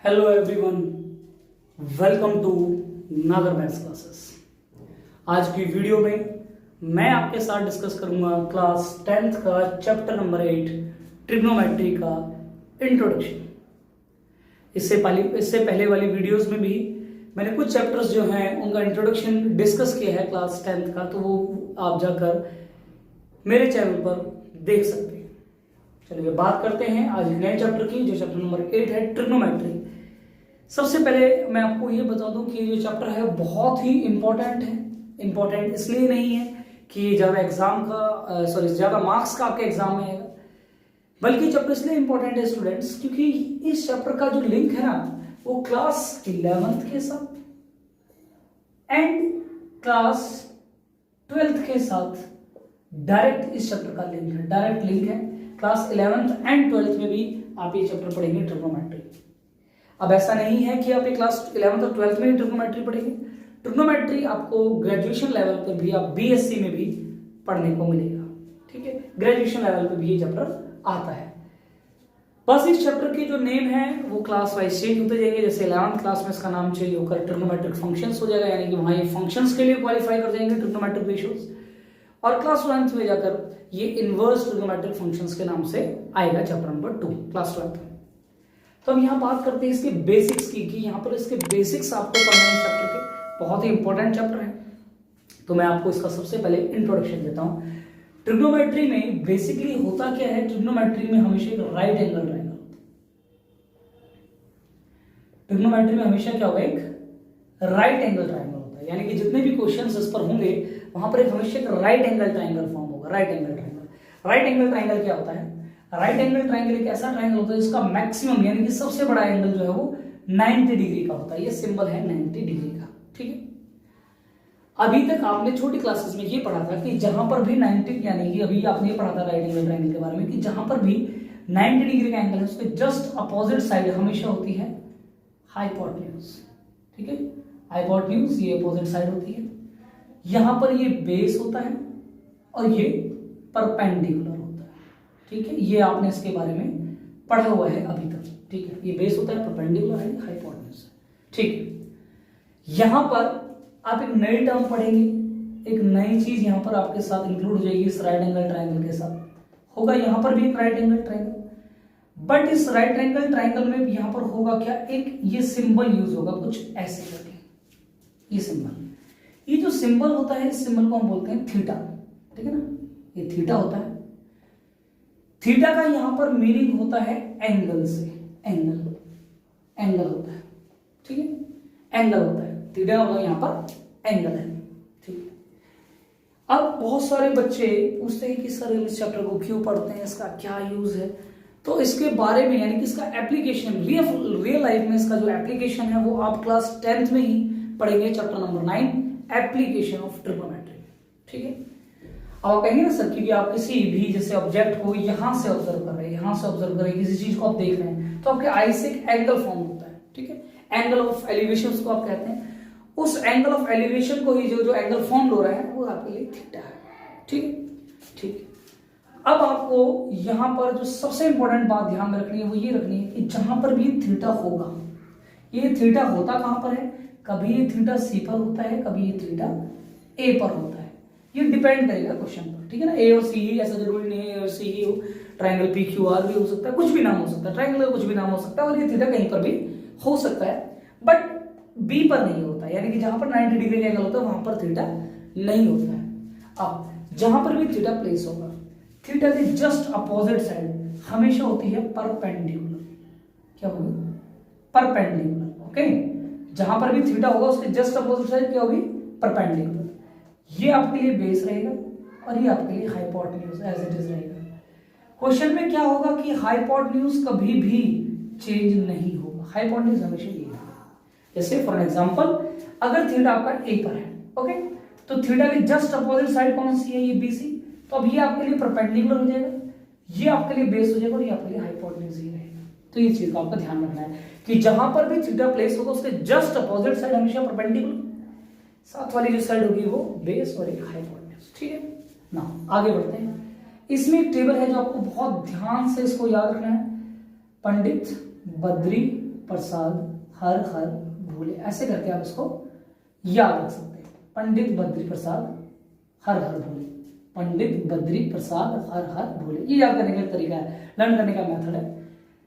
Hello everyone, welcome to नागर maths classes. आज की वीडियो में मैं आपके साथ डिस्कस करूंगा क्लास 10th का चैप्टर नंबर 8 ट्रिग्नोमेट्री का इंट्रोडक्शन। इससे पहले वाली वीडियोस में भी मैंने कुछ चैप्टर्स जो हैं उनका इंट्रोडक्शन डिस्कस किया है क्लास 10th का, तो वो आप जाकर मेरे चैनल पर देख सकते हैं। चलिए बात करते हैं आज नए चैप्टर की, जो चैप्टर नंबर 8 है ट्रिग्नोमेट्री। सबसे पहले मैं आपको ये बता दूं कि ये जो चैप्टर है बहुत ही इंपॉर्टेंट है। इंपॉर्टेंट इसलिए नहीं है कि ज़्यादा मार्क्स का आपके एग्जाम में आएगा, बल्कि चैप्टर इसलिए इंपॉर्टेंट है स्टूडेंट्स क्योंकि इस चैप्टर का जो लिंक है ना वो क्लास 11th के साथ एंड क्लास 12th के साथ डायरेक्ट इस चैप्टर का लिंक है, डायरेक्ट लिंक है। क्लास 11th एंड 12th में भी आप ये चैप्टर पढ़ेंगे ट्रिग्नोमेट्री। अब ऐसा नहीं है कि आप ये क्लास 11th और 12th में ही ट्रिग्नोमेट्री पढ़ेंगे। ट्रिग्नोमेट्री आपको ग्रेजुएशन लेवल पर भी, आप बीएससी में भी पढ़ने को मिलेगा। ठीक है, ग्रेजुएशन लेवल पर भी ये चैप्टर आता है। बस इस चैप्टर के जो नेम है वो क्लास वाइज चेंज होते जाएंगे। जैसे 11th क्लास में इसका नाम चेंज होकर ट्रिग्नोमेट्रिक फंक्शंस हो जाएगा, यानी कि वहां ये फंक्शंस के लिए क्वालिफाई कर जाएंगे ट्रिग्नोमेट्रिक रेशियोज। और क्लास 11th में जाकर ये इनवर्स ट्रिग्नोमेट्रिक फंक्शंस के नाम से आएगा चैप्टर नंबर 2 क्लास 12th में। तो हम यहाँ बात करते हैं इसके बेसिक्स की, कि यहाँ पर इसके बेसिक्स आपको पढ़ना है चैप्टर के। बहुत ही इंपॉर्टेंट चैप्टर है, तो मैं आपको इसका सबसे पहले इंट्रोडक्शन देता हूँ। ट्रिग्नोमेट्री में बेसिकली होता क्या है, ट्रिग्नोमेट्री में हमेशा एक राइट एंगल ट्रायंगल होता है। ट्रिग्नोमेट्री में हमेशा क्या होगा, एक राइट एंगल ट्रायंगल होता है, यानी कि जितने भी क्वेश्चंस इस पर होंगे वहां पर एक हमेशा एक राइट एंगल ट्रायंगल फॉर्म होगा। Right angle triangle, right angle triangle क्या होता है? राइट एंगल ट्रायंगल एक ऐसा ट्रायंगल होता है जिसका मैक्सिमम यानी कि सबसे बड़ा एंगल जो है वो 90 डिग्री का होता है। ये सिंबल है 90 डिग्री का। ठीक है, अभी तक आपने छोटी क्लासेस में ये पढ़ा था कि जहां पर भी 90, यानी कि अभी आपने ये पढ़ा था राइट एंगल ट्रायंगल के बारे में, कि जहां पर भी 90 डिग्री का एंगल है उसके जस्ट अपोजिट साइड हमेशा होती है हाइपोटेन्यूज। ठीक है, हाइपोटेन्यूज ये अपोजिट साइड होती है। यहां पर ये बेस होता है और ये परपेंडिकुलर होता है। ठीक है, ये आपने इसके बारे में पढ़ा हुआ है अभी तक। ठीक है, ये बेस होता है, परपेंडिकुलर है, हाइपोटेन्यूज। ठीक है, यहां पर आप एक नई टर्म पढ़ेंगे, एक नई चीज यहां पर आपके साथ इंक्लूड हो जाएगी इस राइट एंगल ट्रायंगल के साथ। होगा यहां पर भी एक राइट एंगल ट्रायंगल, बट इस राइट एंगल ट्रायंगल में यहां पर होगा क्या, एक ये सिंबल यूज होगा कुछ ऐसे करके। ये सिंबल, ये जो सिंबल होता है इस सिंबल को हम बोलते हैं थीटा। ठीक है ना, ये थीटा होता है। थीटा का यहां पर मीनिंग होता है एंगल से, एंगल होता है। ठीक है, एंगल होता है, थीटा होगा यहां पर एंगल है। ठीक है, अब बहुत सारे बच्चे पूछते हैं कि सर इस चैप्टर को क्यों पढ़ते हैं, इसका क्या यूज है। तो इसके बारे में, यानी कि इसका एप्लीकेशन रियल लाइफ में इसका जो एप्लीकेशन है वो आप क्लास 10th में ही पढ़ेंगे, chapter number 9 application of trigonometry. ठीक है, आप कहेंगे ना सर क्योंकि आप किसी भी जैसे ऑब्जेक्ट को यहां से ऑब्जर्व कर रहे हैं, यहां से ऑब्जर्व कर रहे हैं, किसी चीज को आप देख रहे हैं, तो आपके आई से एक एंगल फॉर्म होता है। ठीक है, एंगल ऑफ एलिवेशन उसको आप कहते हैं। उस एंगल ऑफ एलिवेशन को ही जो एंगल फॉर्म हो रहा है वो आपके लिए थीटा है। ठीक है, ठीक। अब आपको यहां पर जो सबसे इंपॉर्टेंट बात ध्यान में रखनी है वो ये रखनी है कि जहां पर भी थीटा होगा, ये थीटा होता कहां पर है, कभी ये थीटा सी पर होता है, कभी ये थीटा ए पर होता है। ये डिपेंड करेगा क्वेश्चन पर। ठीक है ना, ए और सी ही, ऐसा जरूरी नहीं है ए और सी ही हो, ट्रायंगल पी क्यू आर भी हो सकता है, कुछ भी नाम हो सकता है, ट्रायंगल का कुछ भी नाम हो सकता है, और ये थीटा कहीं पर भी हो सकता है, बट बी पर नहीं होता। यानी कि जहां पर 90 डिग्री का एंगल होता है वहां पर थीटा नहीं होता है। अब जहां पर भी थीटा प्लेस होगा, थीटा के जस्ट अपोजिट साइड हमेशा होती है परपेंडिकुलर। क्या होगी, परपेंडिकुलर। ओके, जहां पर भी थीटा होगा उसके जस्ट अपोजिट साइड क्या होगी, परपेंडिकुलर। ये आपके लिए बेस रहेगा और ये आपके लिए हाइपोटेन्यूज एज इट इज रहेगा। क्वेश्चन में क्या होगा कि हाइपोटेन्यूज कभी भी चेंज नहीं होगा, हाइपोटेन्यूज हमेशा यही होगा। जैसे फॉर एग्जांपल अगर थीटा आपका ए पर है, ओके, तो थीटा के जस्ट अपोजिट साइड कौन सी है, ये बीसी, तो अब ये आपके लिए परपेंडिकुलर हो जाएगा, ये आपके लिए बेस हो जाएगा और ये आपके लिए हाइपोटेन्यूज ही रहेगा। तो ये चीज का आपका ध्यान रखना है कि जहां पर भी थीटा प्लेस होगा उसके जस्ट अपोजिट साइड हमेशा परपेंडिकुलर, साथ वाली जो साइड होगी वो बेस और एक हाइपोटेन्यूज। ठीक है ना, आगे बढ़ते हैं। इसमें एक टेबल है जो आपको बहुत ध्यान से इसको याद रखना है, पंडित बद्री प्रसाद हर हर भोले, ऐसे करके आप इसको याद रख सकते हैं। पंडित बद्री प्रसाद हर हर भोले, पंडित बद्री प्रसाद हर हर भोले, ये याद करने का तरीका है, लर्न करने का मेथड है।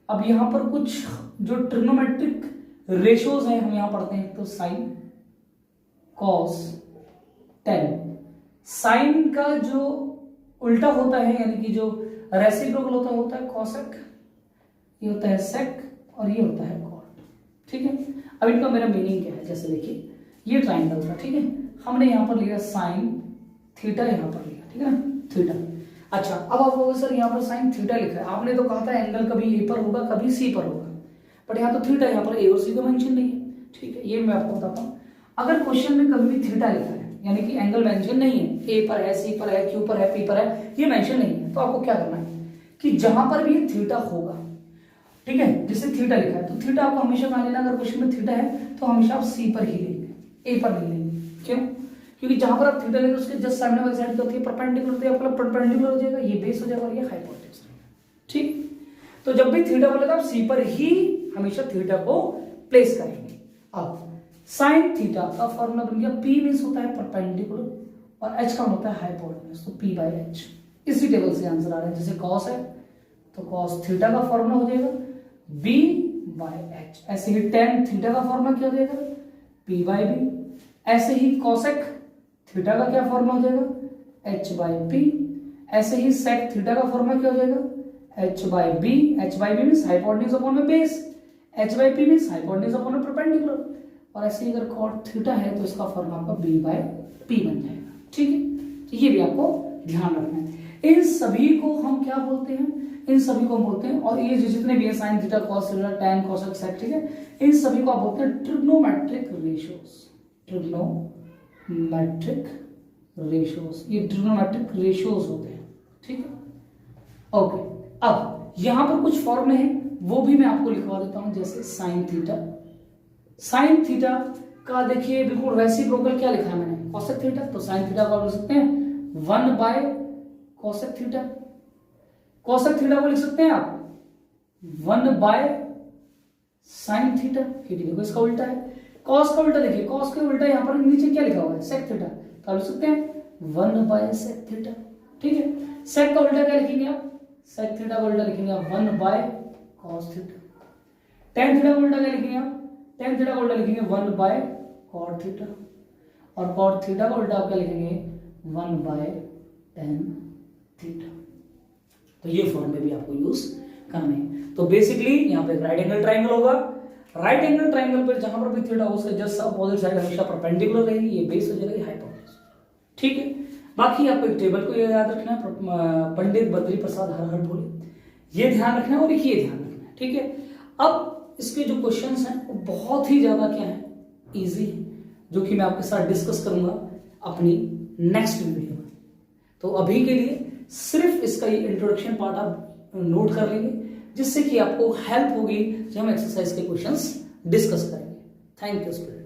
अब यहाँ पर कुछ जो ट्रिग्नोमेट्रिक रेशियोज हैं हम यहाँ पढ़ते हैं, तो साइन कॉस टेन। साइन का जो उल्टा होता है यानी कि जो रेसिप्रोकल होता है कॉसेक, ये होता है सेक और ये होता है कॉट, ठीक है। अब इनका मेरा मीनिंग क्या है, जैसे देखिए ये ट्राइंगल था, ठीक है, हमने यहाँ पर लिया साइन थीटा, यहाँ पर लिया, ठीक है ना, थीटा। अच्छा, अब आप लोगों सर यहाँ पर साइन थीटा लिखा है, आपने तो कहा था एंगल कभी ए पर होगा कभी सी पर होगा, बट यहाँ तो थीटा, यहाँ पर ए और सी का मेंशन नहीं है, ठीक है। ये मैं आपको बताता हूँ, अगर क्वेश्चन में कभी भी थीटा लिखा है यानी कि एंगल मेंशन नहीं है, ए पर है, सी पर है, क्यू पर है, पी पर है, ये मेंशन नहीं है, तो आपको क्या करना है कि जहां पर भी थीटा होगा, ठीक है, जैसे थीटा लिखा है तो थीटा आपको हमेशा कहां लेना, अगर क्वेश्चन में थीटा है तो हमेशा आप सी पर ही लेंगे, ए पर नहीं लेंगे। क्यों? क्योंकि जहां पर आप थीटा लेंगे उसके जस्ट सामने वाली साइड होती है परपेंडिकुलर, होती है, आपका परपेंडिकुलर हो जाएगा, ये बेस हो जाएगा और ये हाइपोटेन्यूज, ठीक। तो जब भी थीटा बोलेगा आप सी पर ही हमेशा थीटा को प्लेस करेंगे। अब साइन थीटा का फॉर्मूला बन गया, P मींस होता है परपेंडिकुलर और H का होता है हाइपोटेन्यूज, तो P/H। इसी टेबल से आंसर आ रहा है, जैसे cos है तो cos थीटा का फॉर्मूला हो जाएगा B/H, ऐसे ही tan थीटा का फॉर्मूला क्या हो जाएगा P/B, ऐसे ही cosec थीटा का क्या फॉर्मूला हो जाएगा H/P, ऐसे ही sec थीटा का फॉर्मूला क्या हो जाएगा H/B, H/B means hypotenuse upon में base, H/P means hypotenuse upon में परपेंडिकुलर, और ऐसे ही अगर cot थीटा है तो इसका फॉर्मूला आपका B/P बन जाएगा, ठीक है। तो ये भी आपको ध्यान रखना है। इन सभी को हम क्या बोलते हैं, इन सभी को हम बोलते हैं, और ये जितने भी है sine theta cos theta tan cosec sec, ठीक है, इन सभी को आप बोलते हैं ट्रिग्नोमेट्रिक रेशियोज, ट्रिग्नोमेट्रिक रेशियोज, ये ट्रिग्नोमेट्रिक रेशियोज होते हैं, ठीक है। ओके, अब यहां पर कुछ फॉर्मूले हैं वो भी मैं आपको लिखवा देता हूं, जैसे साइन थीटा, साइन थीटा का देखिए बिल्कुल रेसिप्रोकल क्या लिखा है मैंने cosec थीटा, तो साइन थीटा को लिख सकते हैं 1/cosec थीटा, cosec थीटा को लिख सकते हैं आप 1/sin थीटा, देखो इसका उल्टा है, cos का उल्टा देखिए, cos के उल्टा यहां पर नीचे क्या लिखा हुआ है sec थीटा, तो आप लिख सकते हैं 1/sec थीटा, ठीक है। sec का उल्टा क्या लिखेंगे आप, sec थीटा का उल्टा लिखेंगे आप 1/cos थीटा, tan थीटा का उल्टा क्या लिखेंगे आप, tan थीटा का उल्टा लिखेंगे 1/cot थीटा, और cot थीटा का उल्टा आप क्या लिखेंगे 1/tan थीटा। तो ये फॉर्मूले भी आपको यूज करने हैं। तो बेसिकली यहाँ पे राइट एंगल ट्राइंगल होगा, राइट एंगल ट्राइंगल पर जहां पर भी थीटा हो उसके जस्ट अपोजिट साइड हमेशा परपेंडिकुलर रहेगी, ये बेस हो जाएगा, ये हाइपोटेन्यूज, ठीक है। बाकी आपको एक टेबल को याद रखना है, पंडित बद्री प्रसाद हर हर भोले, ये ध्यान रखना है और ये ध्यान रखना है, ठीक है। अब इसके जो क्वेश्चंस हैं वो बहुत ही ज्यादा क्या है, इजी है, जो कि मैं आपके साथ डिस्कस करूंगा अपनी नेक्स्ट वीडियो में। तो अभी के लिए सिर्फ इसका ये इंट्रोडक्शन पार्ट आप नोट कर लेंगे, जिससे कि आपको हेल्प होगी जब हम एक्सरसाइज के क्वेश्चंस डिस्कस करेंगे। Thank you student.